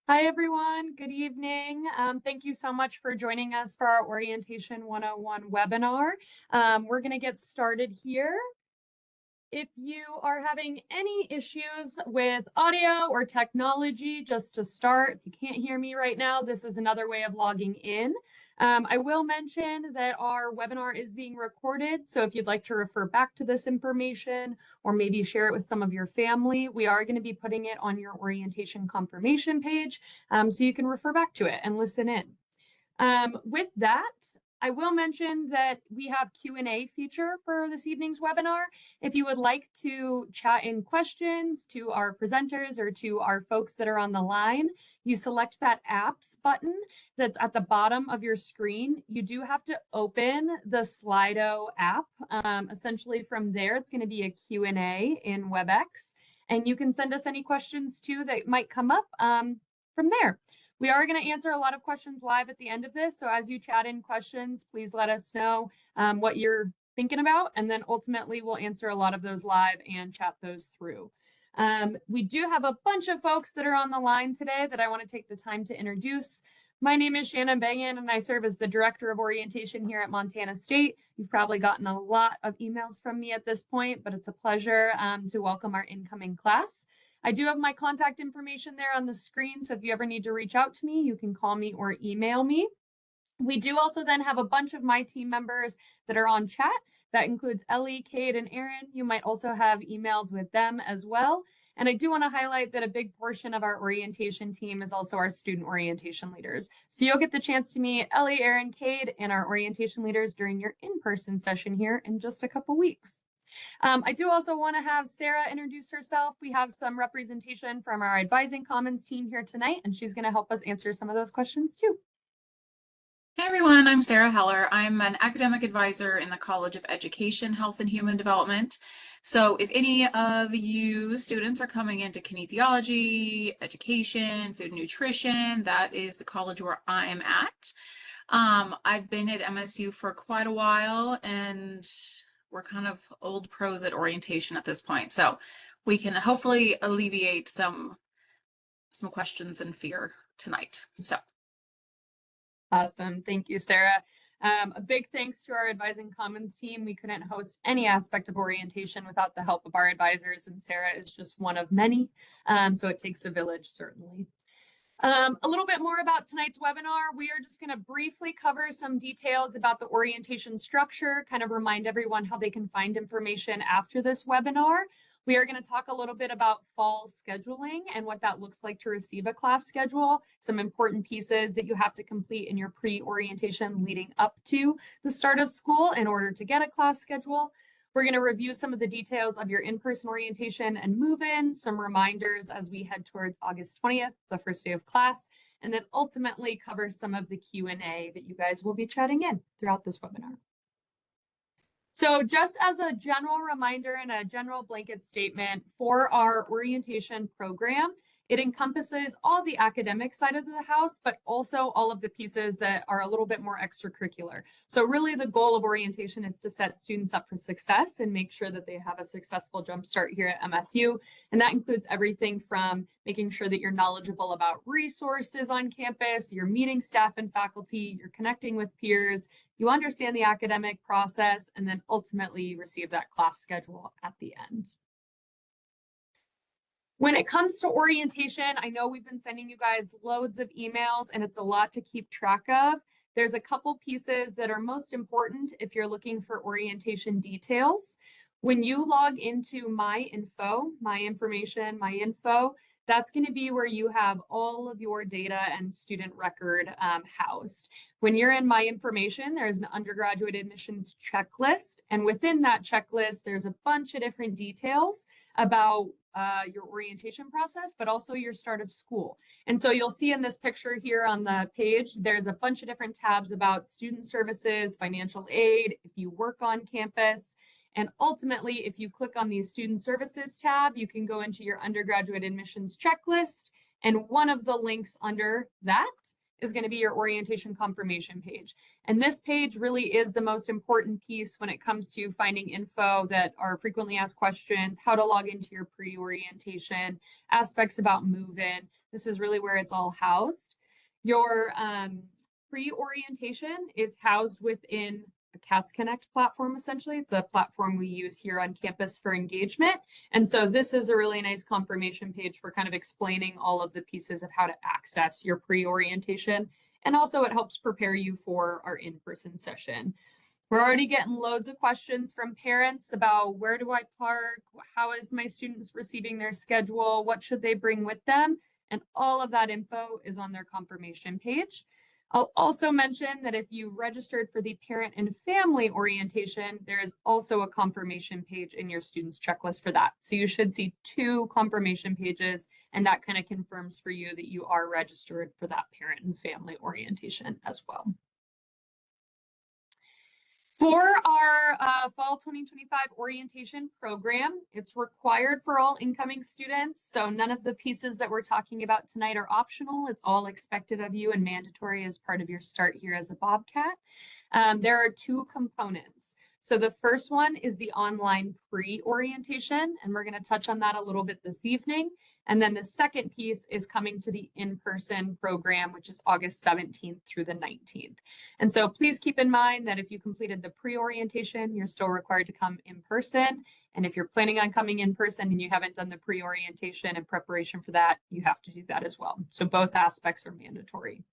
Hi, everyone. Good evening. Thank you so much for joining us for our Orientation 101 webinar. We're going to get started here. If you are having any issues with audio or technology, just to start, if you can't hear me right now, this is another way of logging in. I will mention that our webinar is being recorded, so if you'd like to refer back to this information or maybe share it with some of your family, we are going to be putting it on your orientation confirmation page, so you can refer back to it and listen in. With that, I will mention that we have Q&A feature for this evening's webinar. If you would like to chat in questions to our presenters or to our folks that are on the line, you select that apps button that's at the bottom of your screen. You do have to open the Slido app. Essentially from there, it's going to be a Q&A in WebEx, and you can send us any questions too that might come up from there. We are going to answer a lot of questions live at the end of this. So as you chat in questions, please let us know what you're thinking about. And then ultimately we'll answer a lot of those live and chat those through. We do have a bunch of folks that are on the line today that I want to take the time to introduce. My name is Shannon Bengen, and I serve as the Director of Orientation here at Montana State. You've probably gotten a lot of emails from me at this point, but it's a pleasure to welcome our incoming class. I do have my contact information there on the screen, so if you ever need to reach out to me, you can call me or email me. We do also then have a bunch of my team members that are on chat. That includes Ellie, Cade, and Aaron. You might also have emails with them as well. And I do want to highlight that a big portion of our orientation team is also our student orientation leaders. So you'll get the chance to meet Ellie, Aaron, Cade, and our orientation leaders during your in-person session here in just a couple weeks. I do also want to have Sarah introduce herself. We have some representation from our Advising Commons team here tonight, and she's going to help us answer some of those questions too. Hey everyone, I'm Sarah Heller. I'm an academic advisor in the College of Education, Health and Human Development. So if any of you students are coming into kinesiology, education, food and nutrition, that is the college where I'm at. I've been at MSU for quite a while, and we're kind of old pros at orientation at this point. So we can hopefully alleviate some questions and fear tonight. So. Awesome. Thank you, Sarah. A big thanks to our Advising Commons team. We couldn't host any aspect of orientation without the help of our advisors, and Sarah is just one of many. So it takes a village, certainly. A little bit more about tonight's webinar. We are just going to briefly cover some details about the orientation structure, kind of remind everyone how they can find information after this webinar. We are going to talk a little bit about fall scheduling and what that looks like to receive a class schedule, some important pieces that you have to complete in your pre-orientation leading up to the start of school in order to get a class schedule. We're going to review some of the details of your in-person orientation and move-in, some reminders as we head towards August 20th, the first day of class, and then ultimately cover some of the Q&A that you guys will be chatting in throughout this webinar. So just as a general reminder and a general blanket statement for our orientation program, it encompasses all the academic side of the house, but also all of the pieces that are a little bit more extracurricular. So really the goal of orientation is to set students up for success and make sure that they have a successful jump start here at MSU. And that includes everything from making sure that you're knowledgeable about resources on campus, you're meeting staff and faculty, you're connecting with peers, you understand the academic process, and then ultimately you receive that class schedule at the end. When it comes to orientation, I know we've been sending you guys loads of emails and it's a lot to keep track of. There's a couple pieces that are most important if you're looking for orientation details. When you log into My Info, My Information, My Info, that's going to be where you have all of your data and student record housed. When you're in My Information, there's an undergraduate admissions checklist. And within that checklist, there's a bunch of different details about your orientation process, but also your start of school. And so you'll see in this picture here on the page, there's a bunch of different tabs about student services, financial aid, if you work on campus. And ultimately, if you click on the Student Services tab, you can go into your undergraduate admissions checklist. And one of the links under that is going to be your orientation confirmation page. And this page really is the most important piece when it comes to finding info that are frequently asked questions, how to log into your pre-orientation, aspects about move-in. This is really where it's all housed. Your pre-orientation is housed within a Cats Connect platform, essentially. It's a platform we use here on campus for engagement. And so this is a really nice confirmation page for kind of explaining all of the pieces of how to access your pre-orientation. And also it helps prepare you for our in-person session. We're already getting loads of questions from parents about where do I park? How is my students receiving their schedule? What should they bring with them? And all of that info is on their confirmation page. I'll also mention that if you registered for the parent and family orientation, there is also a confirmation page in your student's checklist for that. So you should see 2 confirmation pages, and that kind of confirms for you that you are registered for that parent and family orientation as well. For our fall 2025 orientation program, it's required for all incoming students. So none of the pieces that we're talking about tonight are optional. It's all expected of you and mandatory as part of your start here as a Bobcat. There are 2 components. So the first one is the online pre-orientation, and we're going to touch on that a little bit this evening. And then the second piece is coming to the in-person program, which is August 17th through the 19th. And so please keep in mind that if you completed the pre-orientation, you're still required to come in person. And if you're planning on coming in person and you haven't done the pre-orientation and preparation for that, you have to do that as well. So both aspects are mandatory.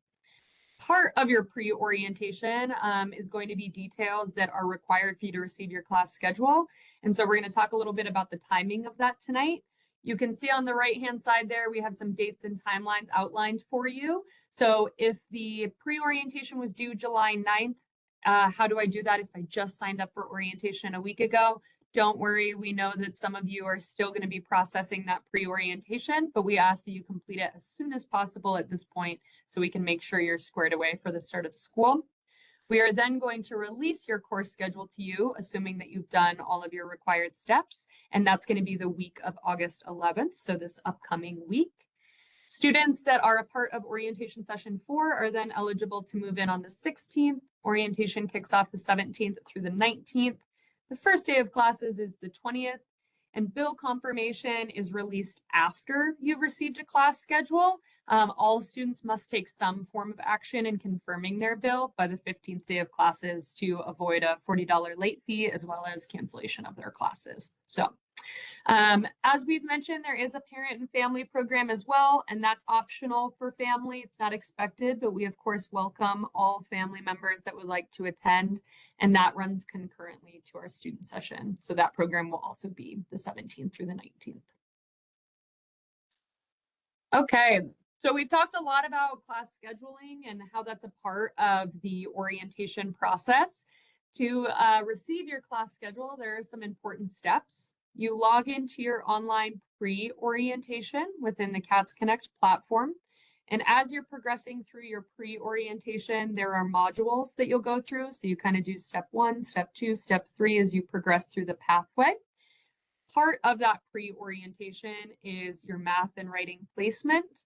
Part of your pre-orientation is going to be details that are required for you to receive your class schedule. And so we're going to talk a little bit about the timing of that tonight. You can see on the right-hand side there, we have some dates and timelines outlined for you. So if the pre-orientation was due July 9th, how do I do that if I just signed up for orientation a week ago? Don't worry, we know that some of you are still going to be processing that pre-orientation, but we ask that you complete it as soon as possible at this point so we can make sure you're squared away for the start of school. We are then going to release your course schedule to you, assuming that you've done all of your required steps, and that's going to be the week of August 11th, so this upcoming week. Students that are a part of orientation session 4 are then eligible to move in on the 16th. Orientation kicks off the 17th through the 19th. The first day of classes is the 20th, and bill confirmation is released after you've received a class schedule. All students must take some form of action in confirming their bill by the 15th day of classes to avoid a $40 late fee as well as cancellation of their classes. So as we've mentioned, there is a parent and family program as well, and that's optional for family. It's not expected, but we of course welcome all family members that would like to attend, and that runs concurrently to our student session. So that program will also be the 17th through the 19th. Okay, so we've talked a lot about class scheduling and how that's a part of the orientation process. To receive your class schedule, there are some important steps. You log into your online pre-orientation within the Cats Connect platform. And as you're progressing through your pre-orientation, there are modules that you'll go through. So you kind of do step 1, step 2, step 3 as you progress through the pathway. Part of that pre-orientation is your math and writing placement,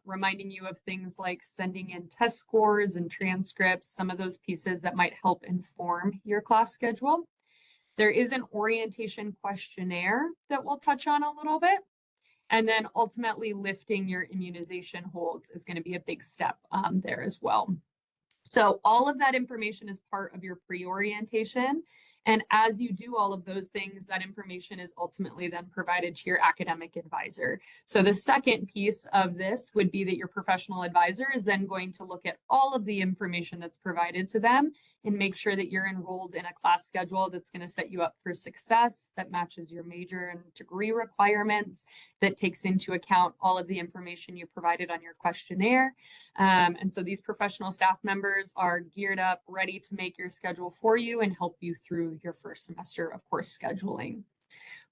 reminding you of things like sending in test scores and transcripts, some of those pieces that might help inform your class schedule. There is an orientation questionnaire that we'll touch on a little bit. And then ultimately lifting your immunization holds is going to be a big step there as well. So all of that information is part of your pre-orientation. And as you do all of those things, that information is ultimately then provided to your academic advisor. So the second piece of this would be that your professional advisor is then going to look at all of the information that's provided to them and make sure that you're enrolled in a class schedule that's going to set you up for success, that matches your major and degree requirements, that takes into account all of the information you provided on your questionnaire. And so these professional staff members are geared up, ready to make your schedule for you and help you through your first semester of course scheduling.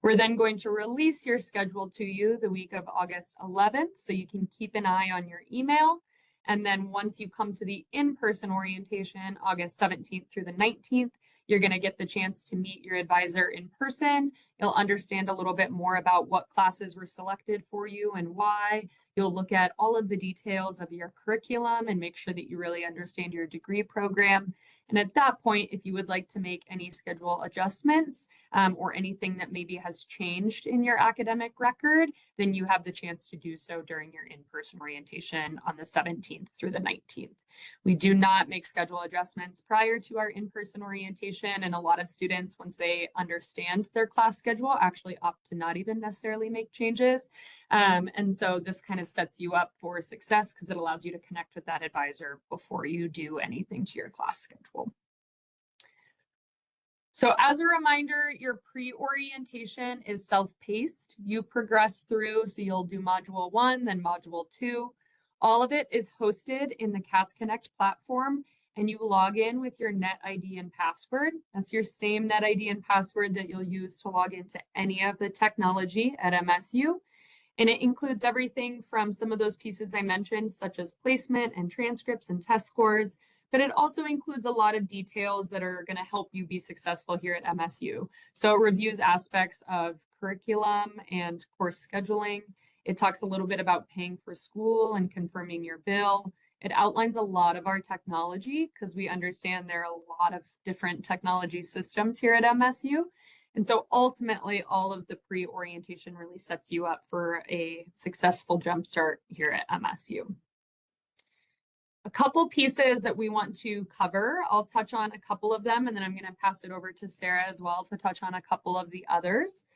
We're then going to release your schedule to you the week of August 11th, so you can keep an eye on your email. And then once you come to the in-person orientation, August 17th through the 19th, You're going to get the chance to meet your advisor in person. You'll understand a little bit more about what classes were selected for you and why. You'll look at all of the details of your curriculum and make sure that you really understand your degree program. And at that point, if you would like to make any schedule adjustments or anything that maybe has changed in your academic record, then you have the chance to do so during your in-person orientation on the 17th through the 19th. We do not make schedule adjustments prior to our in-person orientation, and a lot of students, once they understand their class schedule, actually opt to not even necessarily make changes. And so this kind of sets you up for success because it allows you to connect with that advisor before you do anything to your class schedule. So as a reminder, your pre-orientation is self-paced. You progress through, so you'll do module 1, then module 2. All of it is hosted in the CATS Connect platform, and you log in with your NetID and password. That's your same NetID and password that you'll use to log into any of the technology at MSU. And it includes everything from some of those pieces I mentioned, such as placement and transcripts and test scores, but it also includes a lot of details that are going to help you be successful here at MSU. So it reviews aspects of curriculum and course scheduling. It talks a little bit about paying for school and confirming your bill. It outlines a lot of our technology because we understand there are a lot of different technology systems here at MSU. And so ultimately, all of the pre-orientation really sets you up for a successful jumpstart here at MSU. A couple pieces that we want to cover. I'll touch on a couple of them, and then I'm going to pass it over to Sarah as well to touch on a couple of the others.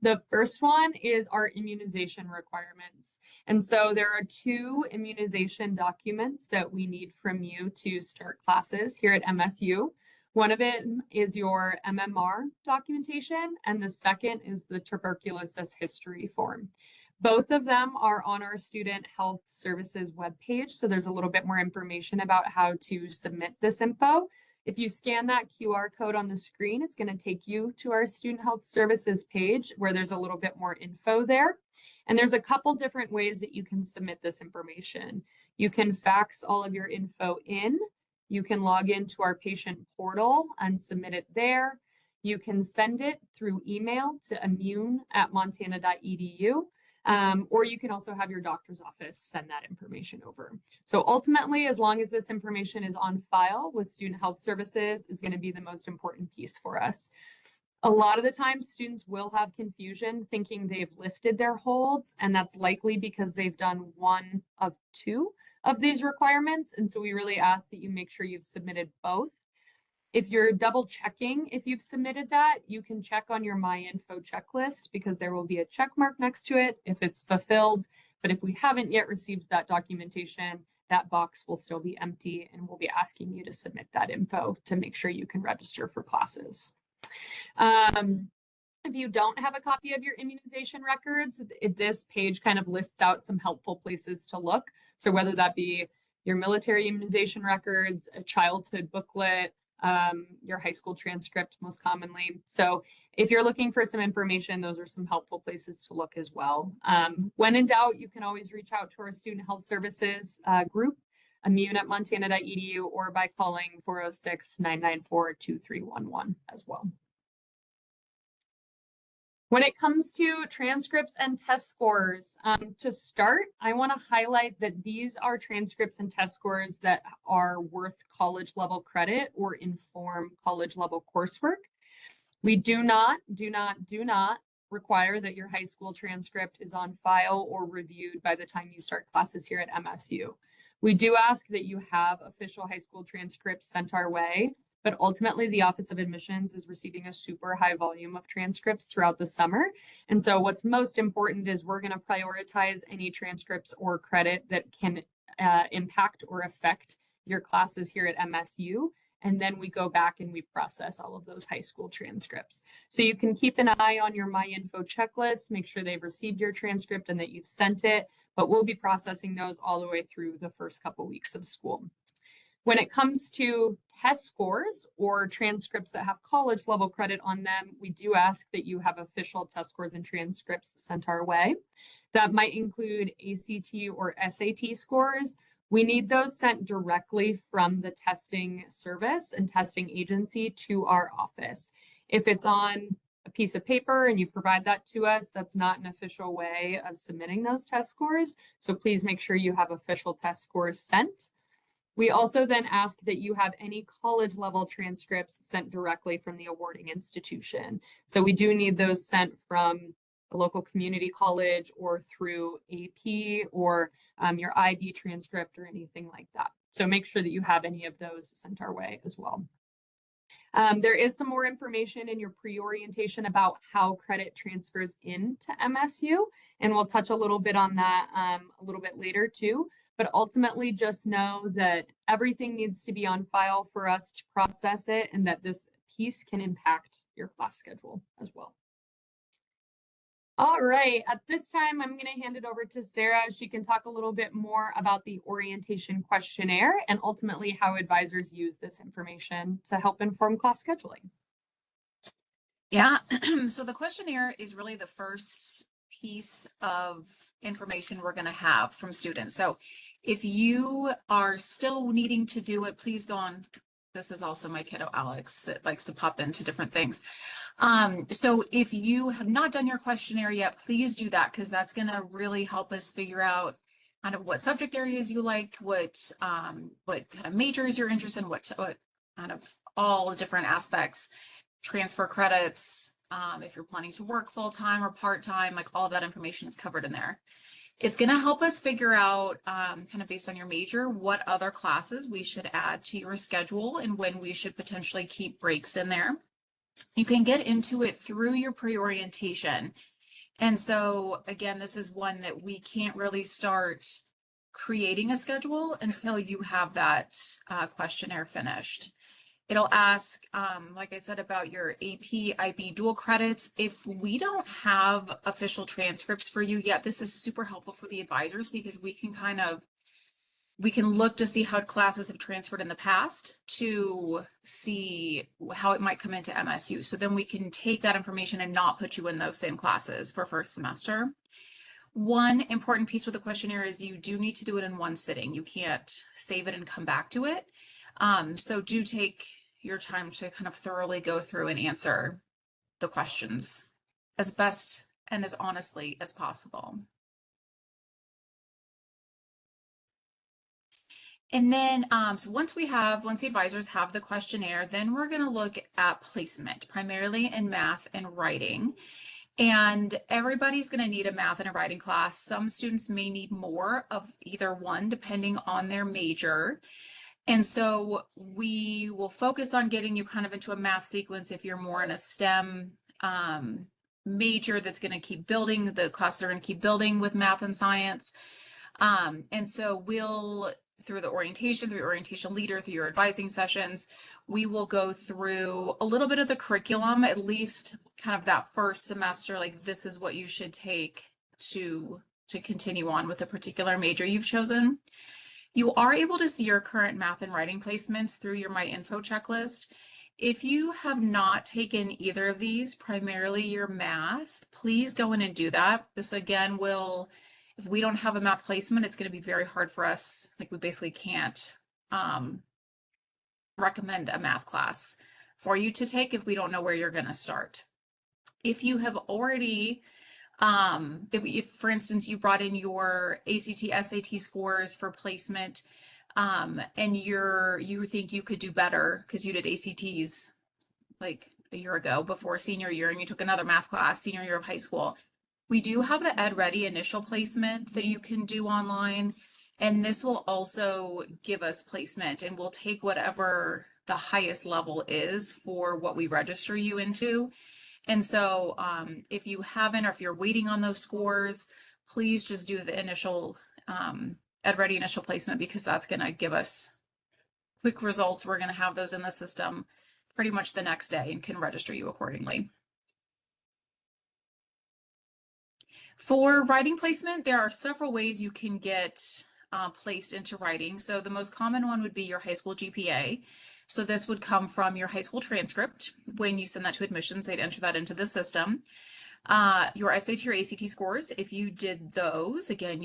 The first one is our immunization requirements. And so there are 2 immunization documents that we need from you to start classes here at MSU. One of it is your MMR documentation, and the second is the tuberculosis history form. Both of them are on our Student Health Services webpage, so there's a little bit more information about how to submit this info. If you scan that QR code on the screen, it's going to take you to our Student Health Services page where there's a little bit more info there. And there's a couple different ways that you can submit this information. You can fax all of your info in. You can log into our patient portal and submit it there. You can send it through email to immune@montana.edu. Or you can also have your doctor's office send that information over. So ultimately, as long as this information is on file with Student Health Services, is going to be the most important piece for us. A lot of the time, students will have confusion thinking they've lifted their holds, and that's likely because they've done one of 2 of these requirements. And so we really ask that you make sure you've submitted both. If you're double checking if you've submitted that, you can check on your MyInfo checklist because there will be a check mark next to it if it's fulfilled. But if we haven't yet received that documentation, that box will still be empty, and we'll be asking you to submit that info to make sure you can register for classes. If you don't have a copy of your immunization records, this page kind of lists out some helpful places to look. So whether that be your military immunization records, a childhood booklet, your high school transcript most commonly. So if you're looking for some information, those are some helpful places to look as well. When in doubt, you can always reach out to our Student Health Services group, immune@montana.edu, or by calling 406-994-2311 as well. When it comes to transcripts and test scores, to start, I want to highlight that these are transcripts and test scores that are worth college level credit or inform college level coursework. We do not require that your high school transcript is on file or reviewed by the time you start classes here at MSU. We do ask that you have official high school transcripts sent our way, but ultimately the Office of Admissions is receiving a super high volume of transcripts throughout the summer. And so what's most important is we're going to prioritize any transcripts or credit that can impact or affect your classes here at MSU. And then we go back and we process all of those high school transcripts. So you can keep an eye on your MyInfo checklist, make sure they've received your transcript and that you've sent it, but we'll be processing those all the way through the first couple weeks of school. When it comes to test scores or transcripts that have college level credit on them, we do ask that you have official test scores and transcripts sent our way. That might include ACT or SAT scores. We need those sent directly from the testing service and testing agency to our office. If it's on a piece of paper and you provide that to us, that's not an official way of submitting those test scores. So please make sure you have official test scores sent. We also then ask that you have any college level transcripts sent directly from the awarding institution. So we do need those sent from a local community college or through AP or your IB transcript or anything like that. So make sure that you have any of those sent our way as well. There is some more information in your pre-orientation about how credit transfers into MSU, and we'll touch a little bit on that a little bit later too. But ultimately, just know that everything needs to be on file for us to process it, and that this piece can impact your class schedule as well. All right, at this time, I'm going to hand it over to Sarah. She can talk a little bit more about the orientation questionnaire and ultimately how advisors use this information to help inform class scheduling. Yeah, so the questionnaire is really the first piece of information we're going to have from students. So if you are still needing to do it, please go on. This is also my kiddo, Alex, that likes to pop into different things. So if you have not done your questionnaire yet, please do that, because that's going to really help us figure out kind of what subject areas you like, what kind of majors you're interested in, what kind of all the different aspects, transfer credits, if you're planning to work full-time or part-time, like all of that information is covered in there. It's going to help us figure out, kind of based on your major, what other classes we should add to your schedule and when we should potentially keep breaks in there. You can get into it through your pre-orientation. And so again, this is one that we can't really start creating a schedule until you have that questionnaire finished. It'll ask, like I said, about your AP, IB dual credits. If we don't have official transcripts for you yet, this is super helpful for the advisors, because we can look to see how classes have transferred in the past to see how it might come into MSU. So then we can take that information and not put you in those same classes for first semester. One important piece with the questionnaire is you do need to do it in one sitting. You can't save it and come back to it. So do take your time to kind of thoroughly go through and answer the questions as best and as honestly as possible. And then, so once the advisors have the questionnaire, then we're going to look at placement, primarily in math and writing. And everybody's going to need a math and a writing class. Some students may need more of either one, depending on their major. And so we will focus on getting you kind of into a math sequence if you're more in a STEM major that's going to keep building. The classes are going to keep building with math and science. And so we'll, through the orientation, through your orientation leader, through your advising sessions, we will go through a little bit of the curriculum, at least kind of that first semester, like this is what you should take to continue on with a particular major you've chosen. You are able to see your current math and writing placements through your My Info checklist. If you have not taken either of these, primarily your math, please go in and do that. This again will, if we don't have a math placement, it's going to be very hard for us. Like we basically can't recommend a math class for you to take if we don't know where you're going to start. If you have already, if for instance, you brought in your ACT, SAT scores for placement, and you think you could do better because you did ACTs like a year ago before senior year and you took another math class senior year of high school, we do have the Ed Ready initial placement that you can do online. And this will also give us placement, and we'll take whatever the highest level is for what we register you into. And so if you haven't, or if you're waiting on those scores, please just do the initial Ed Ready initial placement, because that's going to give us quick results. We're going to have those in the system pretty much the next day and can register you accordingly. For writing placement, there are several ways you can get placed into writing. So the most common one would be your high school GPA. So this would come from your high school transcript. When you send that to admissions, they'd enter that into the system. Your SAT or ACT scores, if you did those, again,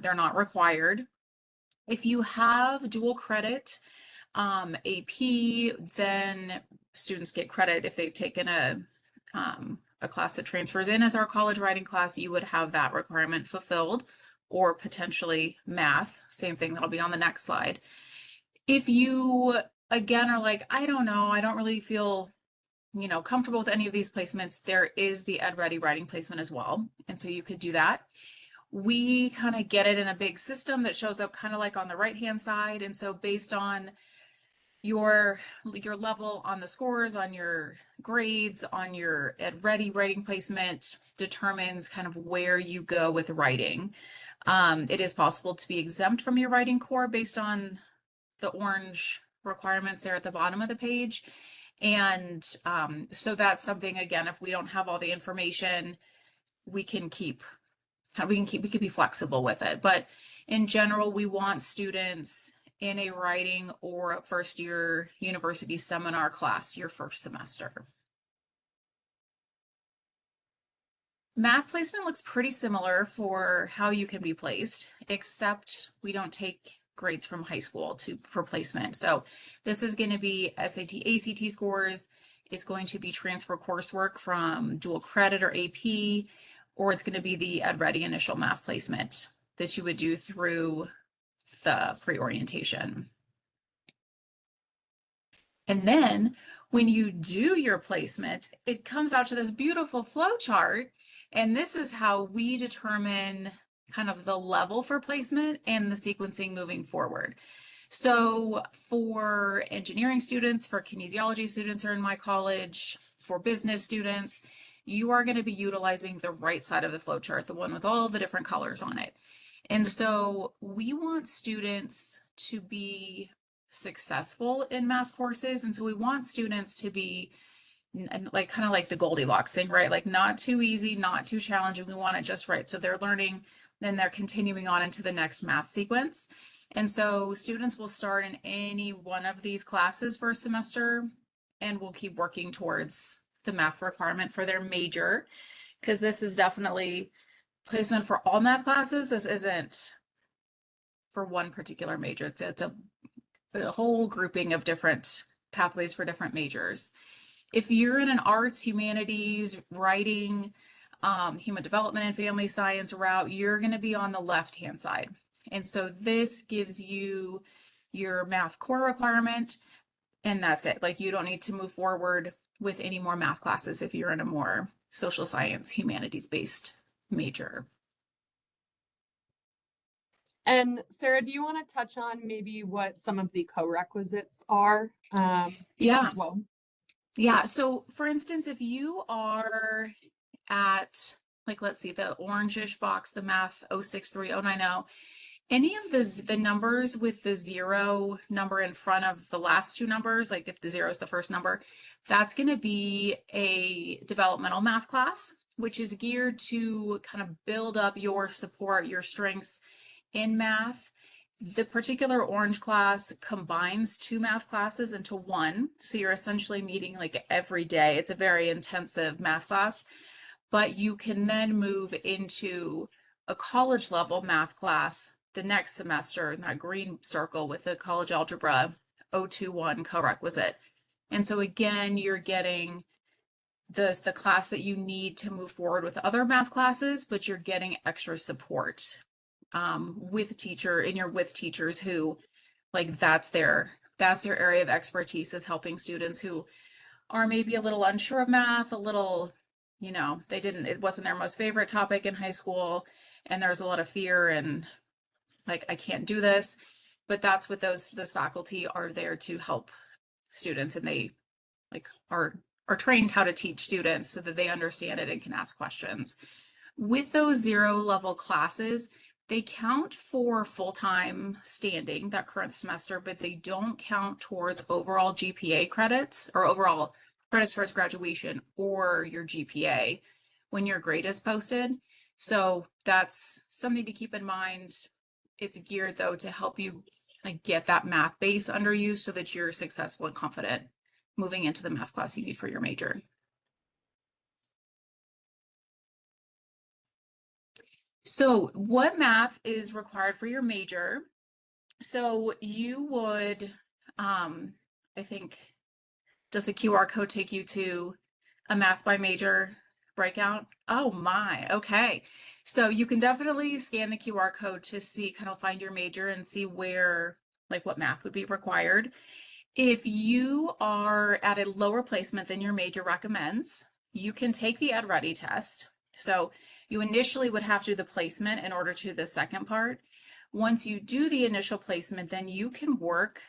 they're not required. If you have dual credit AP, then students get credit if they've taken a class that transfers in as our college writing class, you would have that requirement fulfilled, or potentially math, same thing, that'll be on the next slide. If you, again, are like, I don't know, I don't really feel, comfortable with any of these placements, there is the EdReady writing placement as well. And so you could do that. We kind of get it in a big system that shows up kind of like on the right-hand side. And so based on your level on the scores, on your grades, on your EdReady writing placement determines kind of where you go with writing. It is possible to be exempt from your writing core based on the orange requirements there at the bottom of the page. And so that's something, again, if we don't have all the information, we can be flexible with it. But in general, we want students in a writing or a first year university seminar class your first semester. Math placement looks pretty similar for how you can be placed, except we don't take grades from high school for placement. So this is going to be SAT, ACT scores. It's going to be transfer coursework from dual credit or AP, or it's going to be the EdReady initial math placement that you would do through the pre-orientation. And then when you do your placement, it comes out to this beautiful flow chart. And this is how we determine kind of the level for placement and the sequencing moving forward. So for engineering students, for kinesiology students who are in my college, for business students, you are going to be utilizing the right side of the flow chart, the one with all the different colors on it. And so we want students to be successful in math courses. And so we want students to be like kind of like the Goldilocks thing, right? Like not too easy, not too challenging. We want it just right. So they're learning, then they're continuing on into the next math sequence. And so students will start in any one of these classes first semester, and we'll keep working towards the math requirement for their major, because this is definitely placement for all math classes. This isn't for one particular major. It's a whole grouping of different pathways for different majors. If you're in an arts, humanities, writing, human development and family science route, you're going to be on the left-hand side. And so this gives you your math core requirement, and that's it. Like you don't need to move forward with any more math classes if you're in a more social science, humanities-based major. And Sarah, do you want to touch on maybe what some of the co-requisites are Yeah. as well? Yeah. So for instance, if you are at, like, let's see, the orangish box, the math 063090, any of the numbers with the 0 number in front of the last two numbers, like if the 0 is the first number, that's going to be a developmental math class, which is geared to kind of build up your support, your strengths in math. The particular orange class combines 2 math classes into one. So you're essentially meeting like every day. It's a very intensive math class, but you can then move into a college level math class the next semester in that green circle with the college algebra 021 co-requisite. And so again, you're getting the class that you need to move forward with other math classes, but you're getting extra support with teachers who, like, that's their area of expertise, is helping students who are maybe a little unsure of math, a little, it wasn't their most favorite topic in high school, and there's a lot of fear and like, I can't do this. But that's what those faculty are there to help students, and they like are trained how to teach students so that they understand it and can ask questions. With those 0 level classes, they count for full-time standing that current semester, but they don't count towards overall GPA credits or overall credits towards graduation or your GPA when your grade is posted. So that's something to keep in mind. It's geared though to help you get that math base under you so that you're successful and confident moving into the math class you need for your major. So what math is required for your major? So you would, I think, does the QR code take you to a math by major breakout? Oh my, okay. So you can definitely scan the QR code to see, kind of find your major and see where, like what math would be required. If you are at a lower placement than your major recommends, you can take the EdReady test. So you initially would have to do the placement in order to do the second part. Once you do the initial placement, then you can work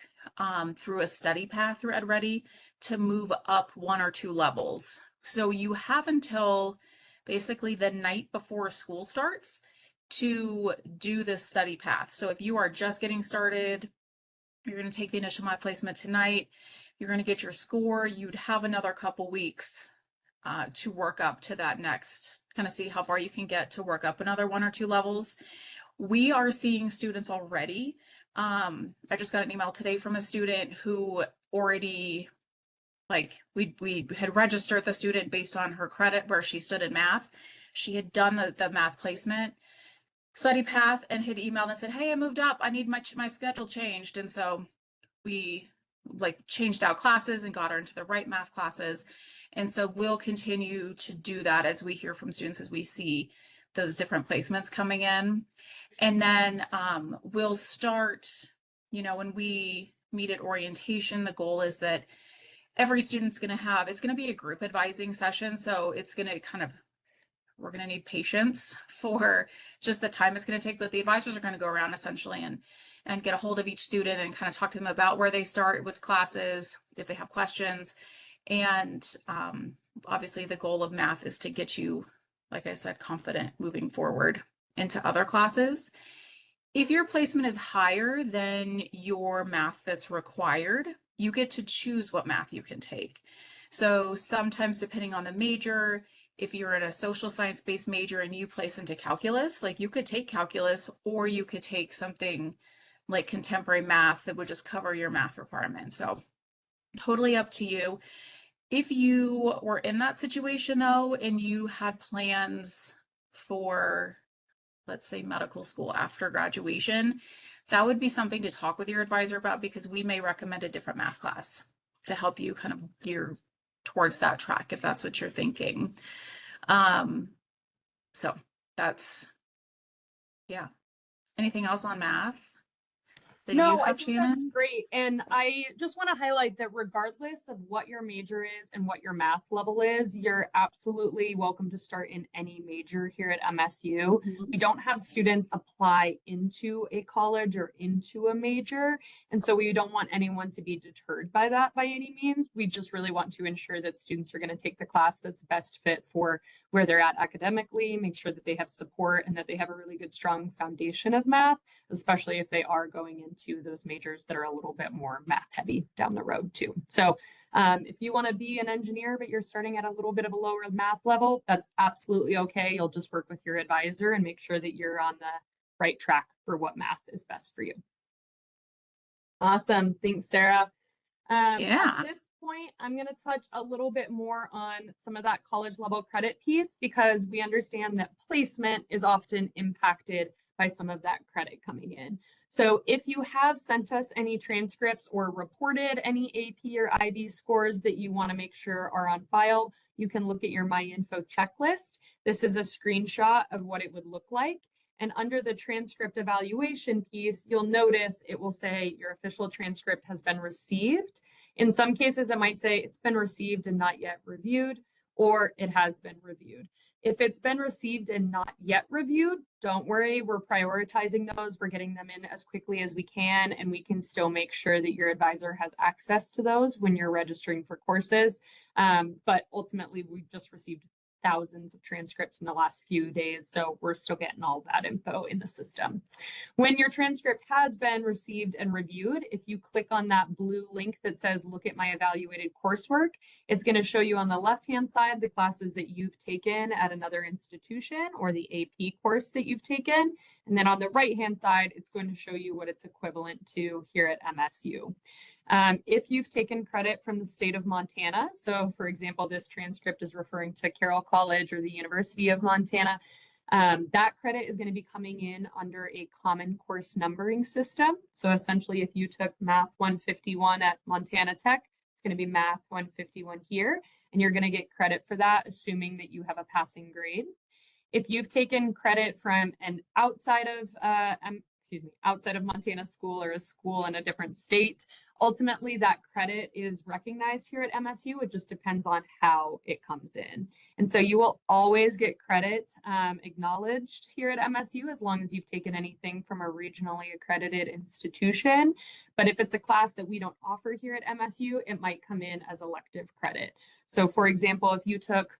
through a study path through EdReady to move up 1 or 2 levels. So you have until basically the night before school starts to do this study path. So if you are just getting started, you're going to take the initial math placement tonight, you're going to get your score, you'd have another couple weeks to work up to that next, kind of see how far you can get to work up another 1 or 2 levels. We are seeing students already. I just got an email today from a student who already, like, we had registered the student based on her credit where she stood in math. She had done the math placement study path and had emailed and said, hey, I moved up, I need my schedule changed. And so we like changed out classes and got her into the right math classes. And so we'll continue to do that as we hear from students, as we see those different placements coming in. And then we'll start, when we meet at orientation, the goal is that every student's going to have, it's going to be a group advising session. So it's going to we're going to need patience for just the time it's going to take, but the advisors are going to go around essentially and get a hold of each student and kind of talk to them about where they start with classes, if they have questions. And obviously the goal of math is to get you, like I said, confident moving forward into other classes. If your placement is higher than your math that's required, you get to choose what math you can take. So sometimes depending on the major, if you're in a social science-based major and you place into calculus, like you could take calculus, or you could take something like contemporary math that would just cover your math requirement. So totally up to you. If you were in that situation though, and you had plans for, let's say, medical school after graduation, that would be something to talk with your advisor about, because we may recommend a different math class to help you kind of gear towards that track if that's what you're thinking. So that's, yeah. Anything else on math that you No, I have, think that's Shannon? great. And I just want to highlight that regardless of what your major is and what your math level is, you're absolutely welcome to start in any major here at MSU. Mhm. We don't have students apply into a college or into a major. And so we don't want anyone to be deterred by that by any means. We just really want to ensure that students are going to take the class that's best fit for where they're at academically, make sure that they have support and that they have a really good, strong foundation of math, especially if they are going into those majors that are a little bit more math heavy down the road too. So if you want to be an engineer, but you're starting at a little bit of a lower math level, that's absolutely okay. You'll just work with your advisor and make sure that you're on the right track for what math is best for you. Awesome. Thanks, Sarah. Yeah. At this point, I'm going to touch a little bit more on some of that college level credit piece, because we understand that placement is often impacted by some of that credit coming in. So if you have sent us any transcripts or reported any AP or IB scores that you want to make sure are on file, you can look at your MyInfo checklist. This is a screenshot of what it would look like. And under the transcript evaluation piece, you'll notice it will say your official transcript has been received. In some cases, it might say it's been received and not yet reviewed, or it has been reviewed. If it's been received and not yet reviewed, don't worry, we're prioritizing those. We're getting them in as quickly as we can, and we can still make sure that your advisor has access to those when you're registering for courses. But ultimately, we've just received thousands of transcripts in the last few days, so we're still getting all that info in the system. When your transcript has been received and reviewed, if you click on that blue link that says look at my evaluated coursework, it's going to show you on the left-hand side the classes that you've taken at another institution or the AP course that you've taken. And then on the right-hand side, it's going to show you what it's equivalent to here at MSU. If you've taken credit from the state of Montana, so for example, this transcript is referring to Carroll College or the University of Montana, That credit is going to be coming in under a common course numbering system. So essentially, if you took Math 151 at Montana Tech, it's going to be Math 151 here, and you're going to get credit for that, assuming that you have a passing grade. If you've taken credit from an outside of Montana school or a school in a different state, ultimately that credit is recognized here at MSU. It just depends on how it comes in. And so you will always get credit acknowledged here at MSU as long as you've taken anything from a regionally accredited institution. But if it's a class that we don't offer here at MSU, it might come in as elective credit. So for example, if you took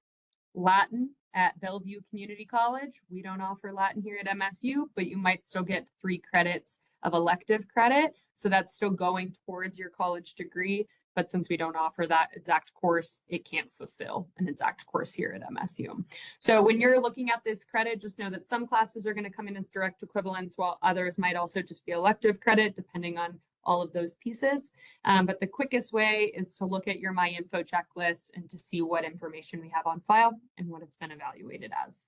Latin at Bellevue Community College, we don't offer Latin here at MSU, but you might still get 3 credits of elective credit. So that's still going towards your college degree. But since we don't offer that exact course, it can't fulfill an exact course here at MSU. So when you're looking at this credit, just know that some classes are going to come in as direct equivalents, while others might also just be elective credit, depending on all of those pieces. But the quickest way is to look at your MyInfo checklist and to see what information we have on file and what it's been evaluated as.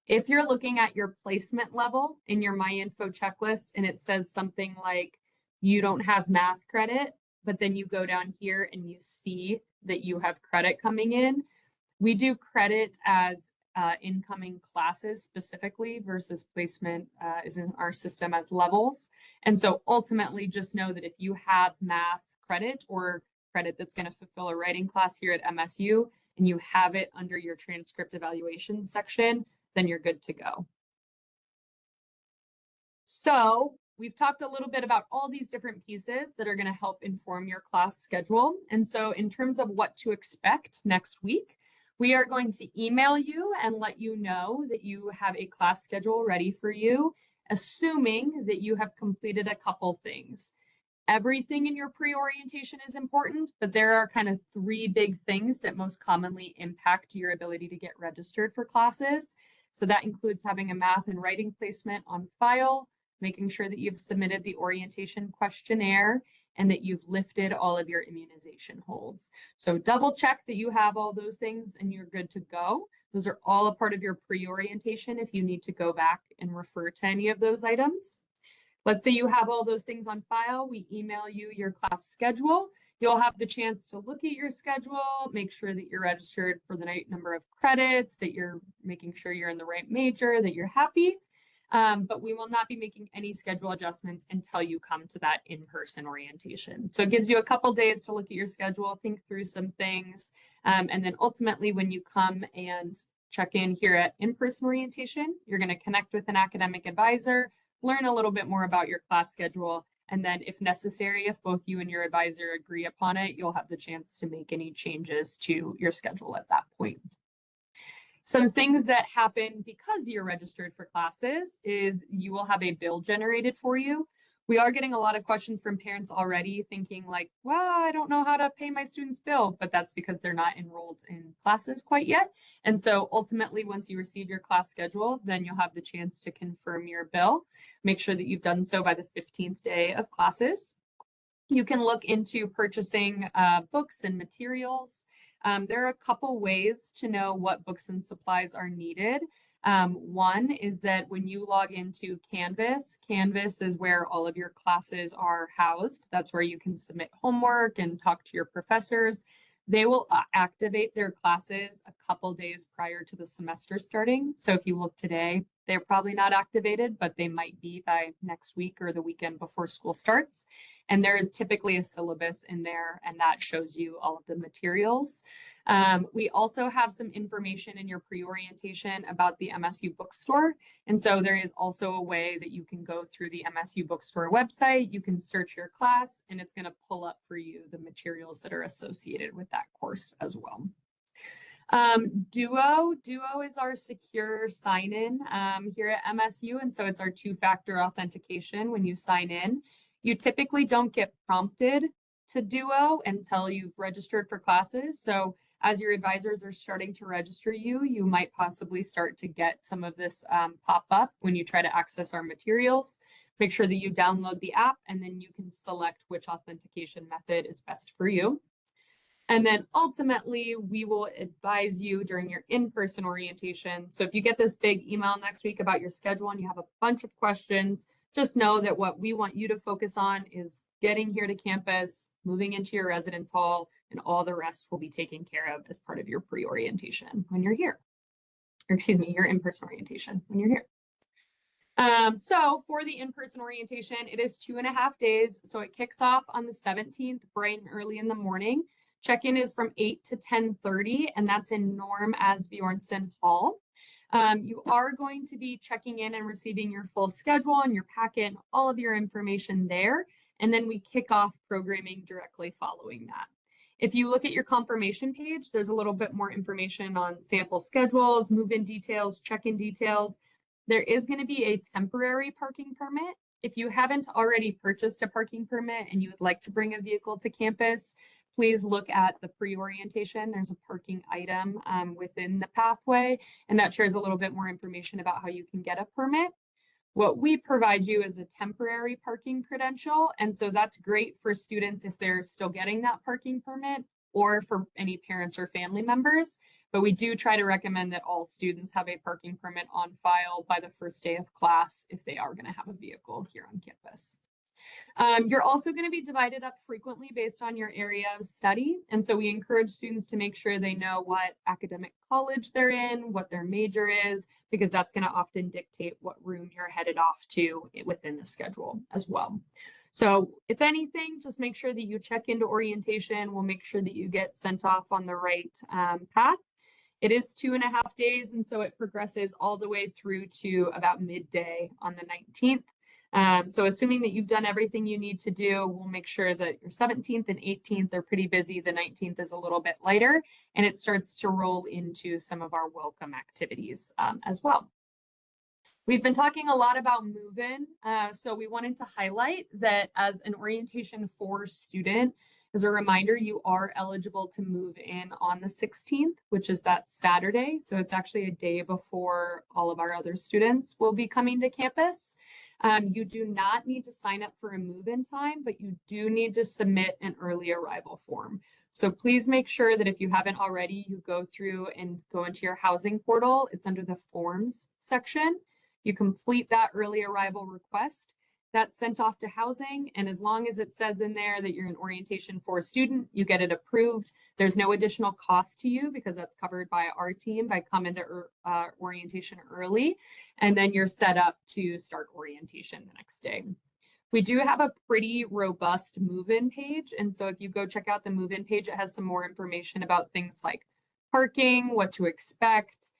If you're looking at your placement level in your MyInfo checklist and it says something like you don't have math credit, but then you go down here and you see that you have credit coming in, we do credit as incoming classes specifically versus placement is in our system as levels. And so ultimately just know that if you have math credit or credit that's going to fulfill a writing class here at MSU and you have it under your transcript evaluation section, then you're good to go. So we've talked a little bit about all these different pieces that are going to help inform your class schedule. And so in terms of what to expect next week, we are going to email you and let you know that you have a class schedule ready for you, assuming that you have completed a couple things. Everything in your pre-orientation is important, but there are kind of 3 big things that most commonly impact your ability to get registered for classes. So that includes having a math and writing placement on file, making sure that you've submitted the orientation questionnaire, and that you've lifted all of your immunization holds. So double check that you have all those things and you're good to go. Those are all a part of your pre-orientation if you need to go back and refer to any of those items. Let's say you have all those things on file. We email you your class schedule. You'll have the chance to look at your schedule, make sure that you're registered for the right number of credits, that you're making sure you're in the right major, that you're happy. But we will not be making any schedule adjustments until you come to that in-person orientation. So it gives you a couple days to look at your schedule, think through some things, and then ultimately when you come and check in here at in-person orientation, you're going to connect with an academic advisor, learn a little bit more about your class schedule, and then if necessary, if both you and your advisor agree upon it, you'll have the chance to make any changes to your schedule at that point. Some things that happen because you're registered for classes is you will have a bill generated for you. We are getting a lot of questions from parents already thinking like, well, I don't know how to pay my student's bill, but that's because they're not enrolled in classes quite yet. And so ultimately, once you receive your class schedule, then you'll have the chance to confirm your bill. Make sure that you've done so by the 15th day of classes. You can look into purchasing books and materials. There are a couple ways to know what books and supplies are needed. One is that when you log into Canvas, Canvas is where all of your classes are housed. That's where you can submit homework and talk to your professors. They will activate their classes a couple days prior to the semester starting. So if you look today, they're probably not activated, but they might be by next week or the weekend before school starts. And there is typically a syllabus in there, and that shows you all of the materials. We also have some information in your pre-orientation about the MSU bookstore. And so there is also a way that you can go through the MSU bookstore website. You can search your class, and it's going to pull up for you the materials that are associated with that course as well. Duo is our secure sign-in here at MSU. And so it's our 2-factor authentication when you sign in. You typically don't get prompted to Duo until you've registered for classes. So as your advisors are starting to register you, you might possibly start to get some of this pop up when you try to access our materials. Make sure that you download the app and then you can select which authentication method is best for you. And then ultimately, we will advise you during your in-person orientation. So if you get this big email next week about your schedule and you have a bunch of questions, just know that what we want you to focus on is getting here to campus, moving into your residence hall, and all the rest will be taken care of as part of your pre-orientation when you're here. Or excuse me, your in-person orientation when you're here. So for the in-person orientation, it is 2.5 days. So it kicks off on the 17th, bright and early in the morning. Check-in is from 8 to 10:30, and that's in Norm Asbjornsen Hall. You are going to be checking in and receiving your full schedule and your packet, and all of your information there. And then we kick off programming directly following that. If you look at your confirmation page, there's a little bit more information on sample schedules, move-in details, check-in details. There is going to be a temporary parking permit. If you haven't already purchased a parking permit and you would like to bring a vehicle to campus, please look at the pre-orientation. There's a parking item within the pathway, and that shares a little bit more information about how you can get a permit. What we provide you is a temporary parking credential, and so that's great for students if they're still getting that parking permit, or for any parents or family members. But we do try to recommend that all students have a parking permit on file by the first day of class if they are going to have a vehicle here on campus. You're also going to be divided up frequently based on your area of study. And so we encourage students to make sure they know what academic college they're in, what their major is, because that's going to often dictate what room you're headed off to within the schedule as well. So if anything, just make sure that you check into orientation. We'll make sure that you get sent off on the right path. It is 2.5 days, and so it progresses all the way through to about midday on the 19th. So assuming that you've done everything you need to do, we'll make sure that your 17th and 18th are pretty busy. The 19th is a little bit lighter, and it starts to roll into some of our welcome activities as well. We've been talking a lot about move-in, so we wanted to highlight that as an Orientation 4 student, as a reminder, you are eligible to move in on the 16th, which is that Saturday. So it's actually a day before all of our other students will be coming to campus. You do not need to sign up for a move-in time, but you do need to submit an early arrival form. So please make sure that if you haven't already, you go through and go into your housing portal. It's under the forms section. You complete that early arrival request. That's sent off to housing, and as long as it says in there that you're an Orientation 4 student, you get it approved. There's no additional cost to you because that's covered by our team by coming to orientation early, and then you're set up to start orientation the next day. We do have a pretty robust move-in page, and so if you go check out the move-in page, it has some more information about things like parking, what to expect.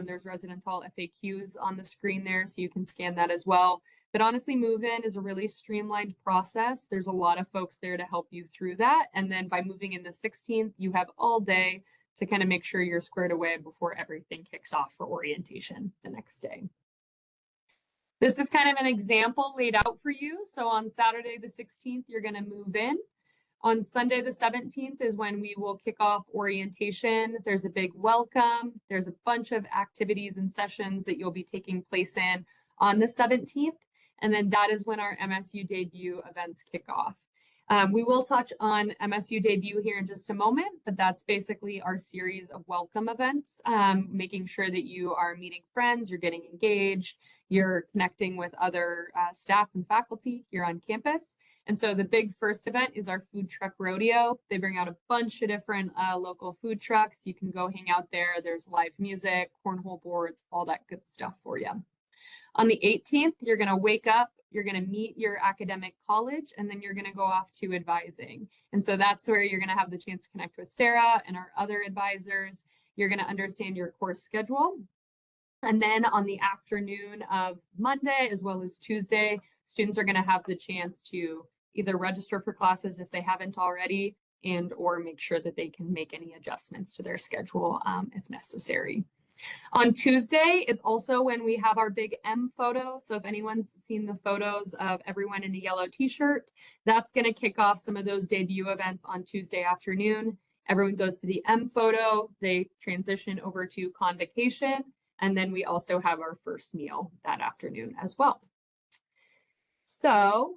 There's residence hall FAQs on the screen there, so you can scan that as well. But honestly, move-in is a really streamlined process. There's a lot of folks there to help you through that. And then by moving in the 16th, you have all day to kind of make sure you're squared away before everything kicks off for orientation the next day. This is kind of an example laid out for you. So on Saturday the 16th, you're going to move in. On Sunday the 17th is when we will kick off orientation. There's a big welcome. There's a bunch of activities and sessions that you'll be taking place in on the 17th. And then that is when our MSU debut events kick off. We will touch on MSU debut here in just a moment, but that's basically our series of welcome events, making sure that you are meeting friends, you're getting engaged, you're connecting with other staff and faculty here on campus. And so the big first event is our food truck rodeo. They bring out a bunch of different local food trucks. You can go hang out there. There's live music, cornhole boards, all that good stuff for you. On the 18th, you're going to wake up, you're going to meet your academic college, and then you're going to go off to advising. And so that's where you're going to have the chance to connect with Sarah and our other advisors. You're going to understand your course schedule. And then on the afternoon of Monday, as well as Tuesday, students are going to have the chance to either register for classes if they haven't already, and or make sure that they can make any adjustments to their schedule if necessary. On Tuesday is also when we have our big M photo. So if anyone's seen the photos of everyone in a yellow t-shirt, that's going to kick off some of those debut events on Tuesday afternoon. Everyone goes to the M photo, they transition over to convocation, and then we also have our first meal that afternoon as well. So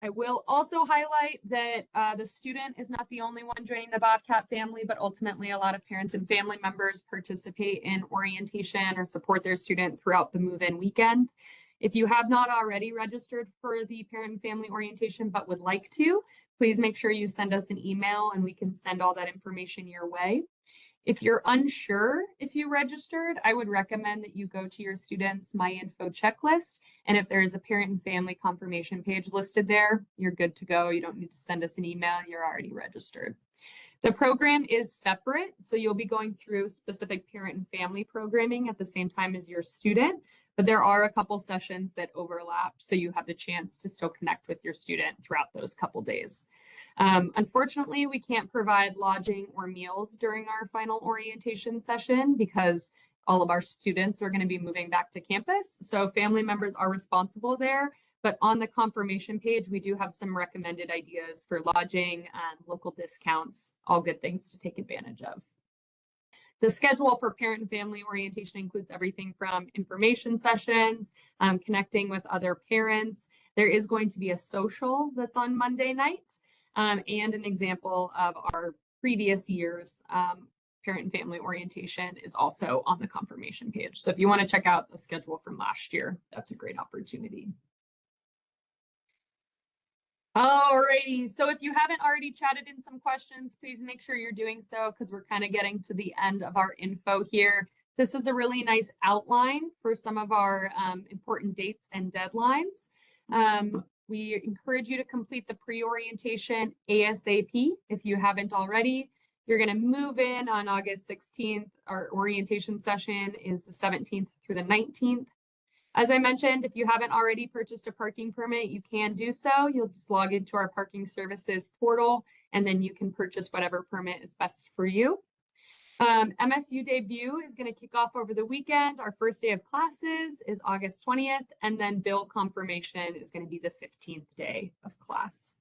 I will also highlight that the student is not the only one joining the Bobcat family, but ultimately a lot of parents and family members participate in orientation or support their student throughout the move-in weekend. If you have not already registered for the parent and family orientation but would like to, please make sure you send us an email and we can send all that information your way. If you're unsure if you registered, I would recommend that you go to your student's My Info checklist. And if there is a parent and family confirmation page listed there, you're good to go. You don't need to send us an email. You're already registered. The program is separate, so you'll be going through specific parent and family programming at the same time as your student, but there are a couple sessions that overlap, so you have the chance to still connect with your student throughout those couple days. Unfortunately, we can't provide lodging or meals during our final orientation session because all of our students are going to be moving back to campus. So family members are responsible there. But on the confirmation page, we do have some recommended ideas for lodging and local discounts, all good things to take advantage of. The schedule for parent and family orientation includes everything from information sessions, connecting with other parents. There is going to be a social that's on Monday night. And an example of our previous year's parent and family orientation is also on the confirmation page. So if you want to check out the schedule from last year, that's a great opportunity. Alrighty, so if you haven't already chatted in some questions, please make sure you're doing so because we're kind of getting to the end of our info here. This is a really nice outline for some of our important dates and deadlines. We encourage you to complete the pre-orientation ASAP if you haven't already. You're going to move in on August 16th. Our orientation session is the 17th through the 19th. As I mentioned, if you haven't already purchased a parking permit, you can do so. You'll just log into our parking services portal, and then you can purchase whatever permit is best for you. MSU debut is going to kick off over the weekend. Our first day of classes is August 20th, and then bill confirmation is going to be the 15th day of class.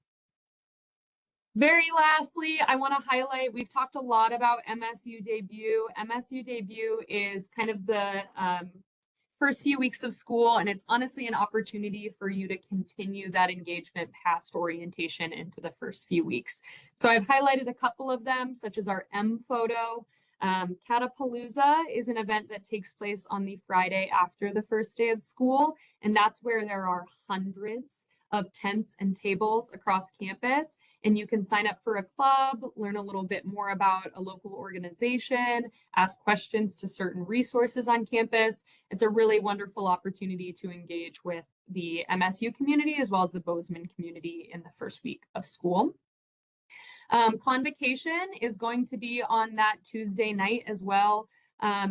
Very lastly, I want to highlight, we've talked a lot about MSU debut. MSU debut is kind of the first few weeks of school, and it's honestly an opportunity for you to continue that engagement past orientation into the first few weeks. So I've highlighted a couple of them, such as our M photo. Catapalooza is an event that takes place on the Friday after the first day of school, and that's where there are hundreds of tents and tables across campus, and you can sign up for a club, learn a little bit more about a local organization, ask questions to certain resources on campus. It's a really wonderful opportunity to engage with the MSU community as well as the Bozeman community in the first week of school. Convocation is going to be on that Tuesday night as well.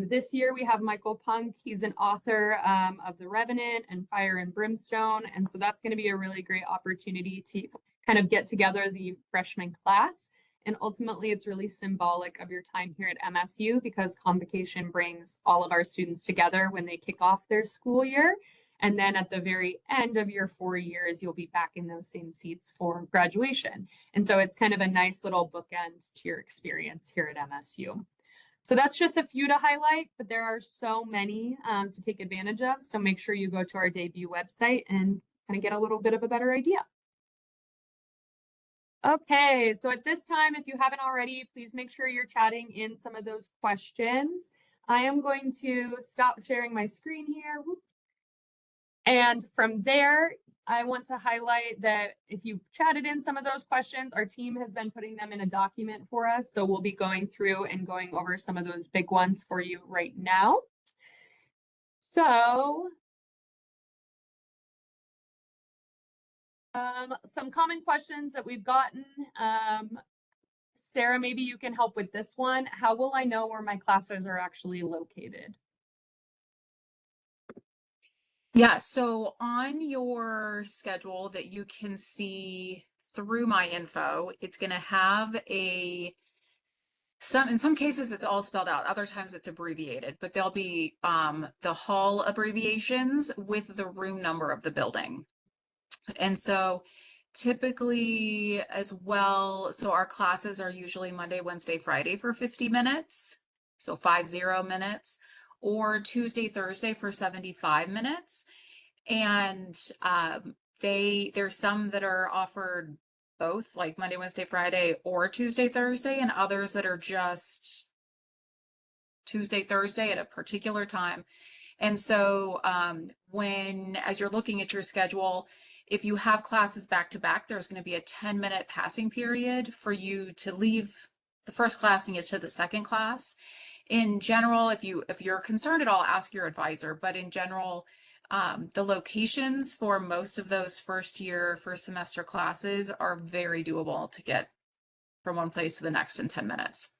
This year we have Michael Punk. He's an author of The Revenant and Fire and Brimstone. And so that's going to be a really great opportunity to kind of get together the freshman class. And ultimately, it's really symbolic of your time here at MSU because Convocation brings all of our students together when they kick off their school year. And then at the very end of your 4 years, you'll be back in those same seats for graduation. And so it's kind of a nice little bookend to your experience here at MSU. So that's just a few to highlight, but there are so many to take advantage of. So make sure you go to our debut website and kind of get a little bit of a better idea. Okay, so at this time, if you haven't already, please make sure you're chatting in some of those questions. I am going to stop sharing my screen here. And from there, I want to highlight that if you chatted in some of those questions, our team has been putting them in a document for us. So we'll be going through and going over some of those big ones for you right now. So some common questions that we've gotten. Sarah, maybe you can help with this one. How will I know where my classes are actually located? Yeah, so on your schedule that you can see through My Info, it's going to have in some cases it's all spelled out, other times it's abbreviated, but there'll be the hall abbreviations with the room number of the building. And so typically as well, so our classes are usually Monday, Wednesday, Friday for 50 minutes, so 50 minutes, or Tuesday, Thursday for 75 minutes. And There's some that are offered both, like Monday, Wednesday, Friday, or Tuesday, Thursday, and others that are just Tuesday, Thursday at a particular time. And so as you're looking at your schedule, if you have classes back to back, there's going to be a 10-minute passing period for you to leave the first class and get to the second class. In general, if you're concerned at all, ask your advisor. But in general, the locations for most of those first semester classes are very doable to get from one place to the next in 10 minutes.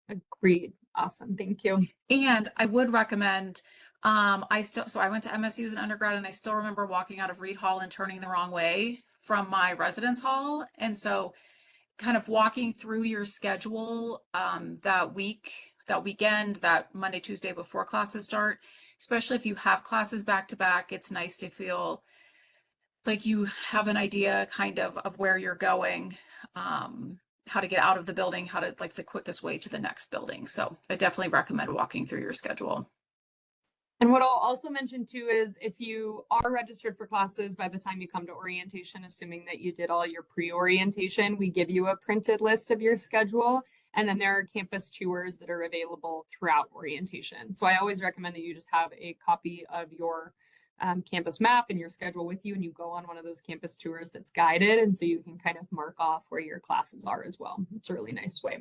Agreed. Awesome. Thank you. And I would recommend, so I went to MSU as an undergrad, and I still remember walking out of Reed Hall and turning the wrong way from my residence hall. And so kind of walking through your schedule that weekend, that Monday, Tuesday before classes start, especially if you have classes back to back, it's nice to feel like you have an idea kind of where you're going, how to get out of the building, like the quickest way to the next building. So I definitely recommend walking through your schedule. And what I'll also mention too is if you are registered for classes by the time you come to orientation, assuming that you did all your pre-orientation, we give you a printed list of your schedule. And then there are campus tours that are available throughout orientation. So I always recommend that you just have a copy of your campus map and your schedule with you, and you go on one of those campus tours that's guided. And so you can kind of mark off where your classes are as well. It's a really nice way.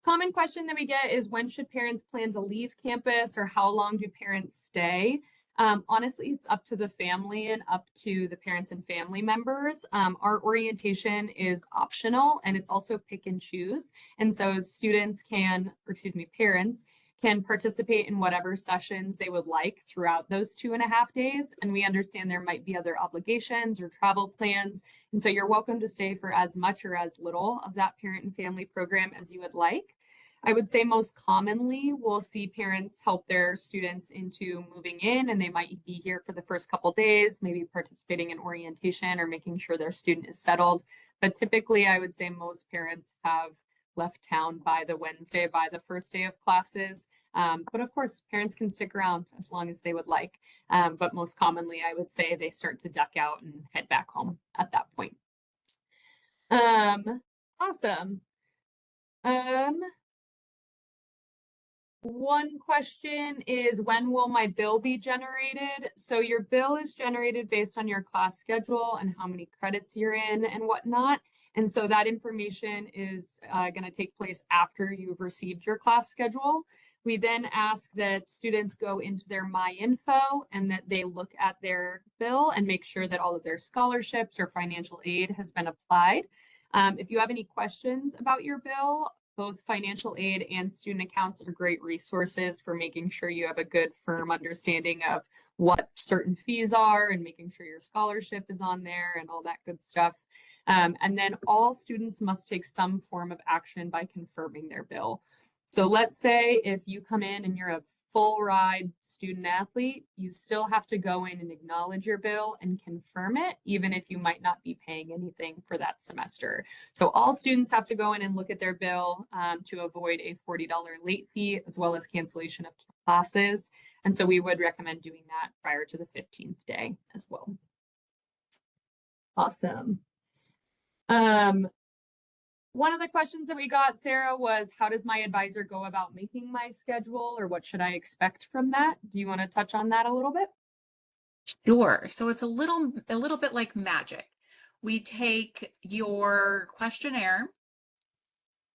Common question that we get is, when should parents plan to leave campus, or how long do parents stay? Honestly, it's up to the family and up to the parents and family members. Our orientation is optional, and it's also pick and choose. And so parents can participate in whatever sessions they would like throughout those 2.5 days. And we understand there might be other obligations or travel plans. And so you're welcome to stay for as much or as little of that parent and family program as you would like. I would say most commonly we'll see parents help their students into moving in, and they might be here for the first couple days, maybe participating in orientation or making sure their student is settled. But typically I would say most parents have left town by the first day of classes. But of course, parents can stick around as long as they would like. But most commonly, I would say they start to duck out and head back home at that point. Awesome. One question is, when will my bill be generated? So your bill is generated based on your class schedule and how many credits you're in and whatnot. And so that information is going to take place after you've received your class schedule. We then ask that students go into their MyInfo and that they look at their bill and make sure that all of their scholarships or financial aid has been applied. If you have any questions about your bill, both financial aid and student accounts are great resources for making sure you have a good, firm understanding of what certain fees are and making sure your scholarship is on there and all that good stuff. And then all students must take some form of action by confirming their bill. So let's say if you come in and you're a full ride student athlete, you still have to go in and acknowledge your bill and confirm it, even if you might not be paying anything for that semester. So all students have to go in and look at their bill to avoid a $40 late fee, as well as cancellation of classes. And so we would recommend doing that prior to the 15th day as well. Awesome. One of the questions that we got, Sarah, was how does my advisor go about making my schedule, or what should I expect from that? Do you want to touch on that a little bit? Sure. So it's a little bit like magic. We take your questionnaire,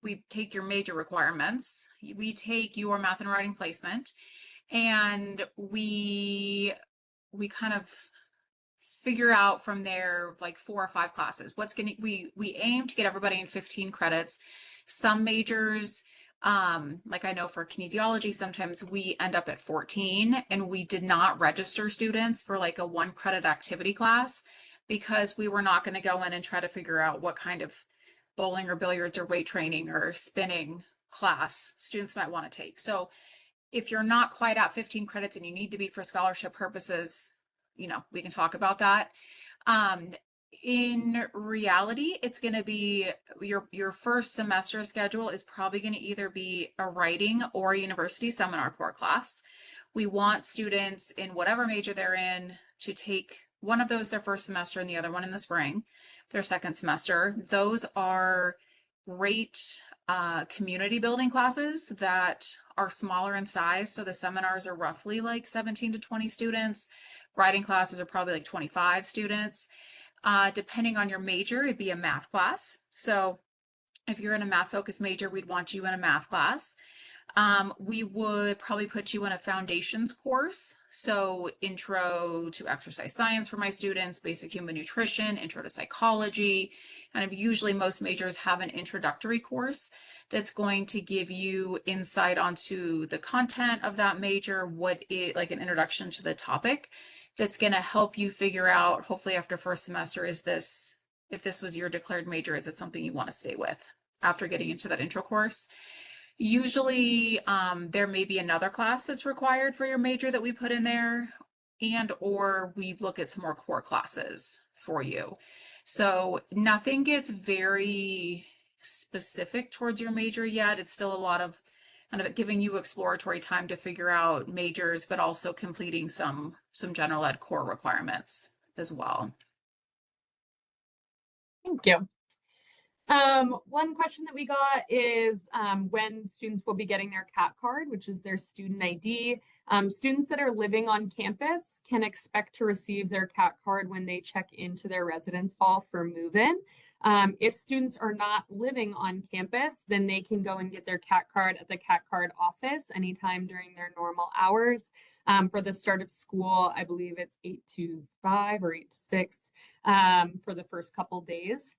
we take your major requirements, we take your math and writing placement, and we kind of figure out from there like 4 or 5 classes. We aim to get everybody in 15 credits. Some majors, like I know for kinesiology, sometimes we end up at 14, and we did not register students for like a 1 credit activity class because we were not going to go in and try to figure out what kind of bowling or billiards or weight training or spinning class students might want to take. So if you're not quite at 15 credits and you need to be for scholarship purposes, we can talk about that. In reality, it's going to be your first semester schedule is probably going to either be a writing or a university seminar core class. We want students in whatever major they're in to take one of those their first semester and the other one in the spring, their second semester. Those are great community building classes that are smaller in size. So the seminars are roughly like 17 to 20 students. Writing classes are probably like 25 students. Depending on your major, it'd be a math class. So if you're in a math focused major, we'd want you in a math class. We would probably put you in a foundations course. So intro to exercise science for my students, basic human nutrition, intro to psychology. Kind of usually most majors have an introductory course that's going to give you insight onto the content of that major, like an introduction to the topic that's going to help you figure out, hopefully after first semester, if this was your declared major, is it something you want to stay with after getting into that intro course? Usually there may be another class that's required for your major that we put in there, or we look at some more core classes for you. So nothing gets very specific towards your major yet. It's still a lot of kind of giving you exploratory time to figure out majors, but also completing some general ed core requirements as well. Thank you. One question that we got is when students will be getting their CAT card, which is their student ID. Students that are living on campus can expect to receive their CAT card when they check into their residence hall for move-in. If students are not living on campus, then they can go and get their CAT card at the CAT card office anytime during their normal hours. For the start of school, I believe it's 8 to 5 or 8 to 6 for the first couple days.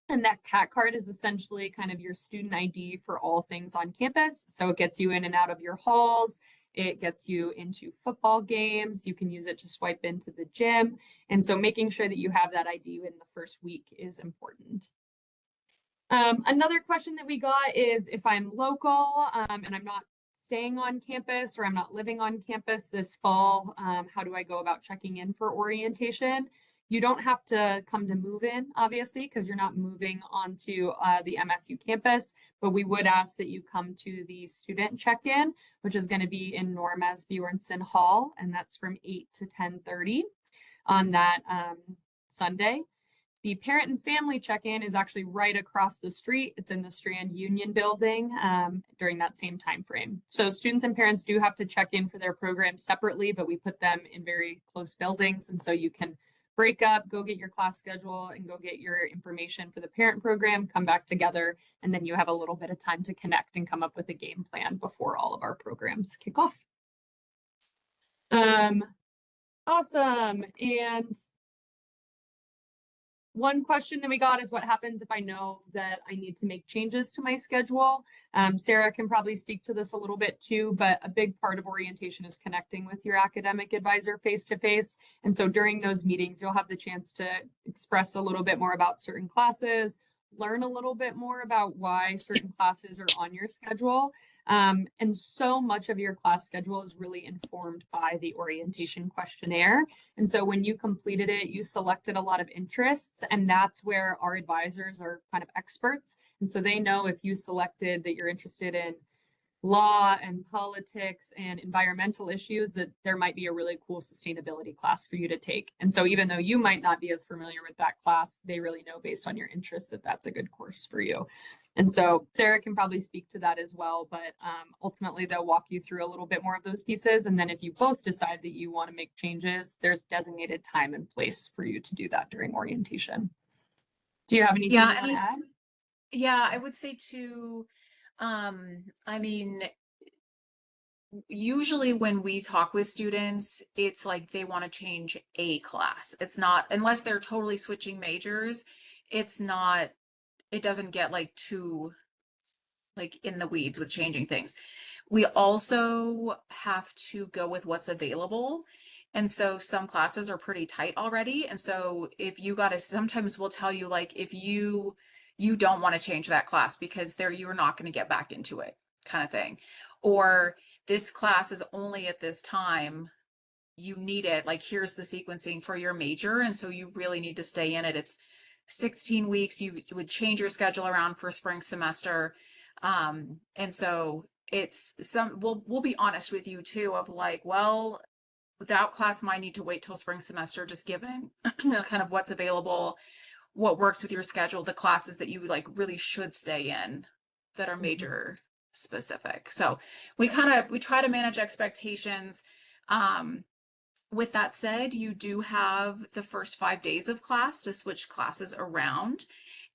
And that CAT card is essentially kind of your student ID for all things on campus. So it gets you in and out of your halls. It gets you into football games. You can use it to swipe into the gym. And so making sure that you have that ID in the first week is important. Another question that we got is if I'm local and I'm not staying on campus or I'm not living on campus this fall, how do I go about checking in for orientation? You don't have to come to move in, obviously, because you're not moving onto the MSU campus, but we would ask that you come to the student check-in, which is going to be in Norm S. Bjornson Hall, and that's from 8 to 10:30 on that Sunday. The parent and family check-in is actually right across the street. It's in the Strand Union building during that same time frame. So students and parents do have to check in for their programs separately, but we put them in very close buildings, and so you can break up, go get your class schedule and go get your information for the parent program, come back together, and then you have a little bit of time to connect and come up with a game plan before all of our programs kick off. Awesome. And one question that we got is what happens if I know that I need to make changes to my schedule? Sarah can probably speak to this a little bit too, but a big part of orientation is connecting with your academic advisor face to face. And so during those meetings, you'll have the chance to express a little bit more about certain classes, learn a little bit more about why certain classes are on your schedule. And so much of your class schedule is really informed by the orientation questionnaire. And so when you completed it, you selected a lot of interests, and that's where our advisors are kind of experts. And so they know if you selected that you're interested in law and politics and environmental issues, that there might be a really cool sustainability class for you to take. And so even though you might not be as familiar with that class, they really know based on your interests that that's a good course for you. And so Sarah can probably speak to that as well, but ultimately they'll walk you through a little bit more of those pieces. And then if you both decide that you want to make changes, there's designated time and place for you to do that during orientation. Do you have anything you want to add? Yeah, I would say too, I mean, usually when we talk with students, it's like they want to change a class. It's not, unless they're totally switching majors, it doesn't get like too like in the weeds with changing things. We also have to go with what's available. And so some classes are pretty tight already. And so if you sometimes we'll tell you like, if you don't want to change that class because you're not going to get back into it kind of thing. Or this class is only at this time, you need it, like here's the sequencing for your major. And so you really need to stay in it. It's 16 weeks. You would change your schedule around for spring semester. And so we'll be honest with you too, of like, well, that class might need to wait till spring semester, just given kind of what's available, what works with your schedule, the classes that you like really should stay in that are major specific. So we try to manage expectations. With that said, you do have the first 5 days of class to switch classes around.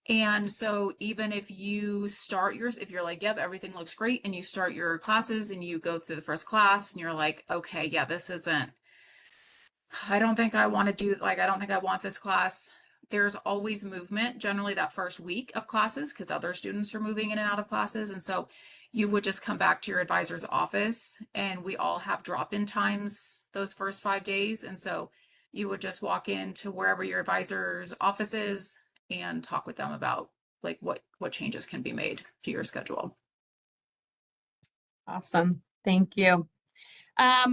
And so even if you start yours, if you're like, yep, everything looks great, and you start your classes and you go through the first class and you're like, okay, yeah, I don't think I want to do, like, I don't think I want this class. There's always movement, generally that first week of classes, because other students are moving in and out of classes. And so you would just come back to your advisor's office, and we all have drop-in times those first 5 days. And so you would just walk into wherever your advisor's office is and talk with them about like what changes can be made to your schedule. Awesome. Thank you.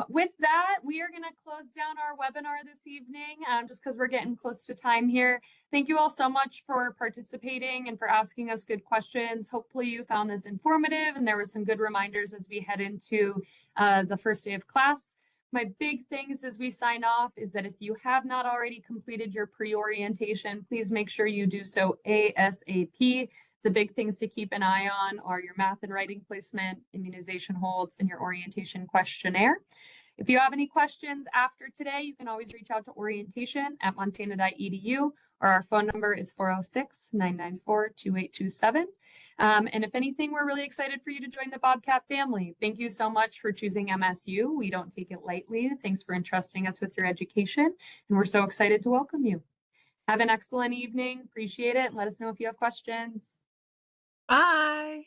With that, we are going to close down our webinar this evening, just because we're getting close to time here. Thank you all so much for participating and for asking us good questions. Hopefully you found this informative and there were some good reminders as we head into the first day of class. My big things as we sign off is that if you have not already completed your pre-orientation, please make sure you do so ASAP. The big things to keep an eye on are your math and writing placement, immunization holds, and your orientation questionnaire. If you have any questions after today, you can always reach out to orientation@montana.edu, or our phone number is 406-994-2827. And if anything, we're really excited for you to join the Bobcat family. Thank you so much for choosing MSU. We don't take it lightly. Thanks for entrusting us with your education, and we're so excited to welcome you. Have an excellent evening. Appreciate it. Let us know if you have questions. Bye.